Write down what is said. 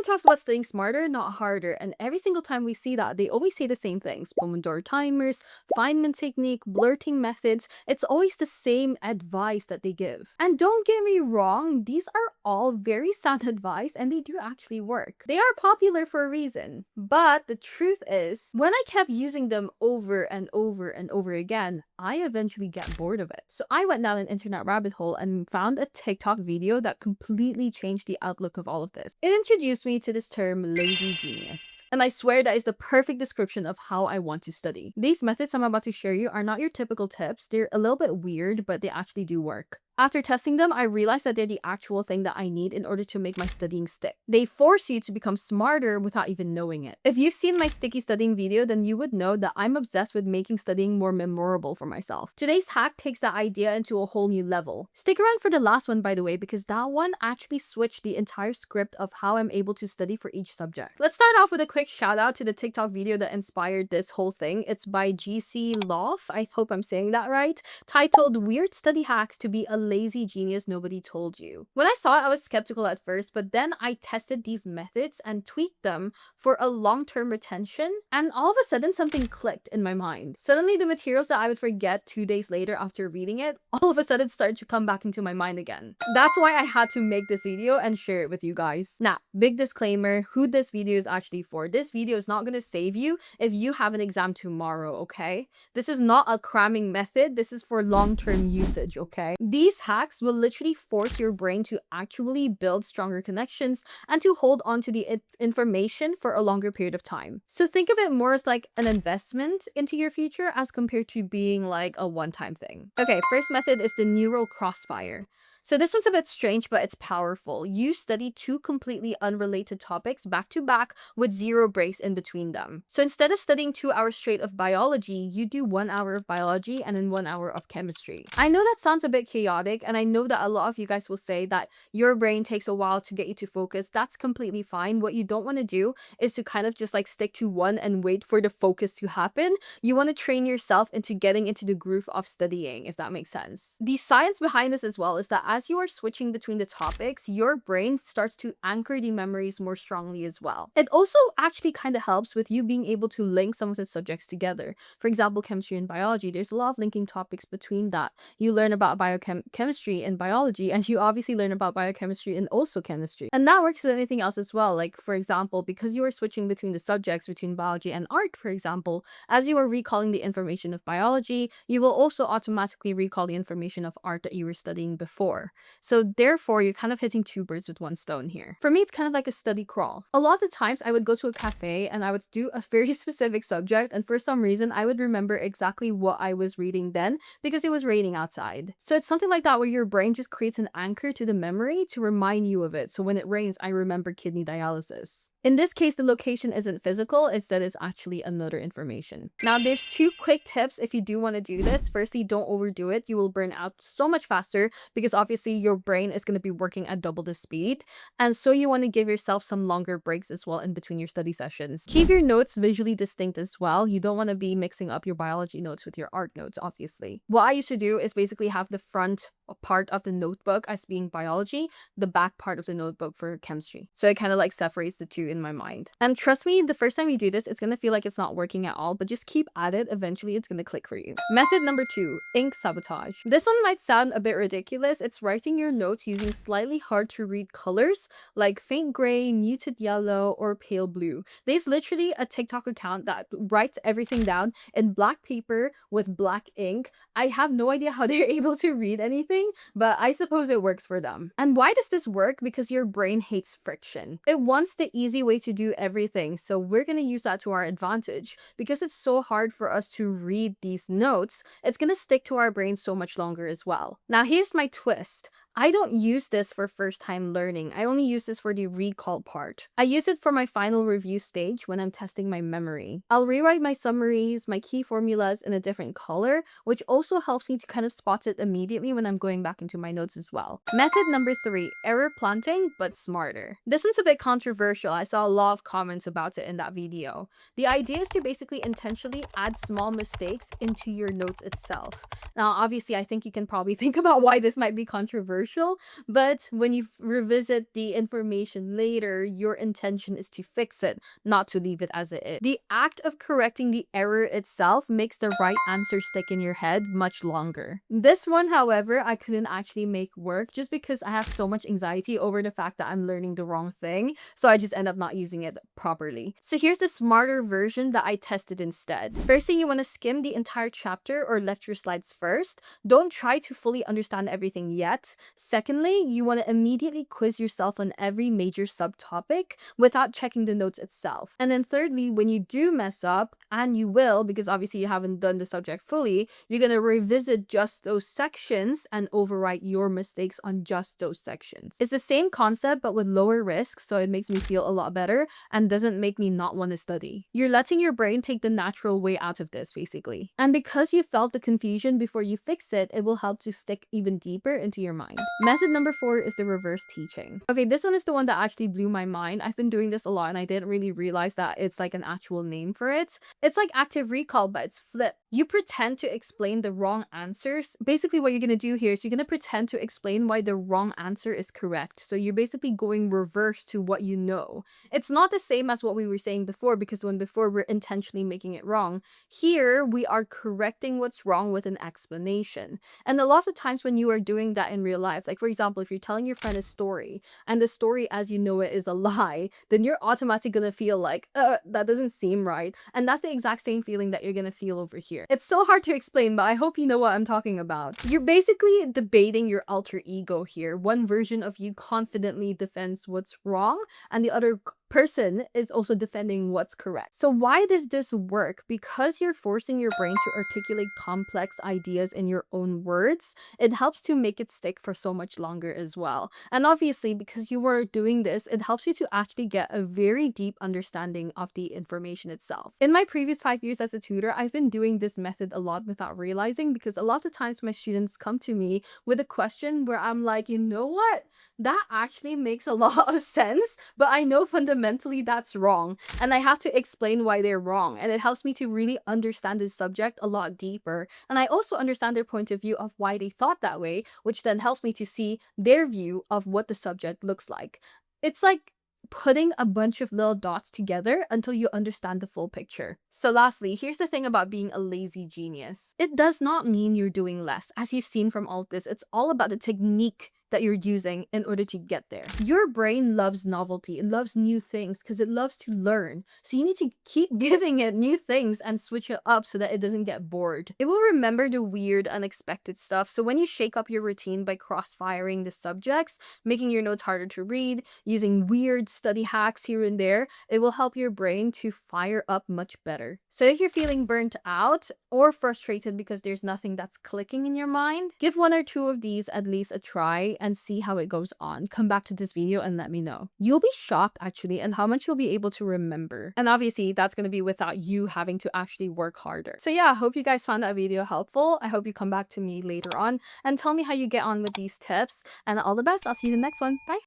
Everyone talks about studying smarter, not harder, and every single time we see that, they always say the same things. Pomodoro timers, Feynman technique, blurting methods. It's always the same advice that they give. And don't get me wrong, these are all very sound advice and they do actually work. They are popular for a reason. But the truth is, when I kept using them over and over and over again, I eventually get bored of it. So I went down an internet rabbit hole and found a TikTok video that completely changed the outlook of all of this. It introduced me to this term lazy genius. And I swear that is the perfect description of how I want to study. These methods I'm about to share you are not your typical tips. They're a little bit weird, but they actually do work. After testing them, I realized that they're the actual thing that I need in order to make my studying stick. They force you to become smarter without even knowing it. If you've seen my sticky studying video, then you would know that I'm obsessed with making studying more memorable for myself. Today's hack takes that idea into a whole new level. Stick around for the last one, by the way, because that one actually switched the entire script of how I'm able to study for each subject. Let's start off with a quick shout out to the TikTok video that inspired this whole thing. It's by GC Lof, I hope I'm saying that right, titled Weird Study Hacks to Be a Lazy Genius Nobody Told You. When I saw it, I was skeptical at first, but then I tested these methods and tweaked them for a long-term retention, and all of a sudden something clicked in my mind. Suddenly the materials that I would forget 2 days later after reading it, all of a sudden started to come back into my mind again. That's why I had to make this video and share it with you guys. Now, big disclaimer, who this video is actually for. This video is not going to save you if you have an exam tomorrow, okay? This is not a cramming method. This is for long-term usage, okay? These hacks will literally force your brain to actually build stronger connections and to hold on to the information for a longer period of time. So think of it more as like an investment into your future as compared to being like a one-time thing. Okay, first method is the neural crossfire. So this one's a bit strange, but it's powerful. You study two completely unrelated topics back to back with 0 breaks in between them. So instead of studying 2 hours straight of biology, you do 1 hour of biology and then 1 hour of chemistry. I know that sounds a bit chaotic, and I know that a lot of you guys will say that your brain takes a while to get you to focus. That's completely fine. What you don't want to do is to kind of just like stick to one and wait for the focus to happen. You want to train yourself into getting into the groove of studying, if that makes sense. The science behind this as well is that as you are switching between the topics, your brain starts to anchor the memories more strongly as well. It also actually kind of helps with you being able to link some of the subjects together. For example, chemistry and biology, there's a lot of linking topics between that. You learn about biochemistry and biology, and you obviously learn about biochemistry and also chemistry. And that works with anything else as well. Like, for example, because you are switching between the subjects, between biology and art, for example, as you are recalling the information of biology, you will also automatically recall the information of art that you were studying before. So therefore, you're kind of hitting 2 birds with 1 stone here. For me, it's kind of like a study crawl. A lot of the times I would go to a cafe and I would do a very specific subject, and for some reason I would remember exactly what I was reading then because it was raining outside. So it's something like that where your brain just creates an anchor to the memory to remind you of it. So when it rains, I remember kidney dialysis. In this case, the location isn't physical, instead it's actually another information. Now, there's 2 quick tips if you do want to do this. Firstly, don't overdo it. You will burn out so much faster because obviously your brain is going to be working at double the speed. And so you want to give yourself some longer breaks as well in between your study sessions. Keep your notes visually distinct as well. You don't want to be mixing up your biology notes with your art notes, obviously. What I used to do is basically have the front part of the notebook as being biology, the back part of the notebook for chemistry. So it kind of like separates the 2 in my mind. And trust me, the first time you do this, it's going to feel like it's not working at all, but just keep at it. Eventually, it's going to click for you. Method number 2, ink sabotage. This one might sound a bit ridiculous. It's writing your notes using slightly hard to read colors like faint gray, muted yellow, or pale blue. There's literally a TikTok account that writes everything down in black paper with black ink. I have no idea how they're able to read anything, but I suppose it works for them. And why does this work? Because your brain hates friction. It wants the easy way to do everything, so we're going to use that to our advantage. Because it's so hard for us to read these notes, it's going to stick to our brain so much longer as well. Now, here's my twist. I don't use this for first-time learning. I only use this for the recall part. I use it for my final review stage when I'm testing my memory. I'll rewrite my summaries, my key formulas in a different color, which also helps me to kind of spot it immediately when I'm going back into my notes as well. Method number 3, error planting, but smarter. This one's a bit controversial. I saw a lot of comments about it in that video. The idea is to basically intentionally add small mistakes into your notes itself. Now, obviously, I think you can probably think about why this might be controversial, crucial, but when you revisit the information later, your intention is to fix it, not to leave it as it is. The act of correcting the error itself makes the right answer stick in your head much longer. This one, however, I couldn't actually make work just because I have so much anxiety over the fact that I'm learning the wrong thing, so I just end up not using it properly. So here's the smarter version that I tested instead. First thing, you want to skim the entire chapter or lecture slides first. Don't try to fully understand everything yet. Secondly, you want to immediately quiz yourself on every major subtopic without checking the notes itself. And then thirdly, when you do mess up, and you will because obviously you haven't done the subject fully, you're going to revisit just those sections and overwrite your mistakes on just those sections. It's the same concept but with lower risk, so it makes me feel a lot better and doesn't make me not want to study. You're letting your brain take the natural way out of this, basically. And because you felt the confusion before you fix it, it will help to stick even deeper into your mind. Method number 4 is the reverse teaching. Okay, this one is the one that actually blew my mind. I've been doing this a lot and I didn't really realize that it's like an actual name for it. It's like active recall, but it's flipped. You pretend to explain the wrong answers. Basically, what you're going to do here is you're going to pretend to explain why the wrong answer is correct. So you're basically going reverse to what you know. It's not the same as what we were saying before, because when before we're intentionally making it wrong. Here, we are correcting what's wrong with an explanation. And a lot of the times when you are doing that in real life, like for example, if you're telling your friend a story and the story as you know it is a lie, then you're automatically going to feel like, that doesn't seem right. And that's the exact same feeling that you're going to feel over here. It's so hard to explain, but I hope you know what I'm talking about. You're basically debating your alter ego here. One version of you confidently defends what's wrong, and the other person is also defending what's correct. So why does this work? Because you're forcing your brain to articulate complex ideas in your own words, it helps to make it stick for so much longer as well. And obviously, because you were doing this, it helps you to actually get a very deep understanding of the information itself. In my previous 5 years as a tutor, I've been doing this method a lot without realizing, because a lot of the times my students come to me with a question where I'm like, you know what? That actually makes a lot of sense, but I know fundamentally that's wrong, and I have to explain why they're wrong, and it helps me to really understand this subject a lot deeper, and I also understand their point of view of why they thought that way, which then helps me to see their view of what the subject looks like. It's like putting a bunch of little dots together until you understand the full picture. So lastly, here's the thing about being a lazy genius. It does not mean you're doing less. As you've seen from all of this, it's all about the technique that you're using in order to get there. Your brain loves novelty. It loves new things because it loves to learn. So you need to keep giving it new things and switch it up so that it doesn't get bored. It will remember the weird, unexpected stuff. So when you shake up your routine by cross-firing the subjects, making your notes harder to read, using weird study hacks here and there, it will help your brain to fire up much better. So if you're feeling burnt out or frustrated because there's nothing that's clicking in your mind, give 1 or 2 of these at least a try and see how it goes on. Come back to this video and let me know. You'll be shocked actually and how much you'll be able to remember. And obviously that's going to be without you having to actually work harder. So yeah, I hope you guys found that video helpful. I hope you come back to me later on and tell me how you get on with these tips. And all the best. I'll see you in the next one. Bye.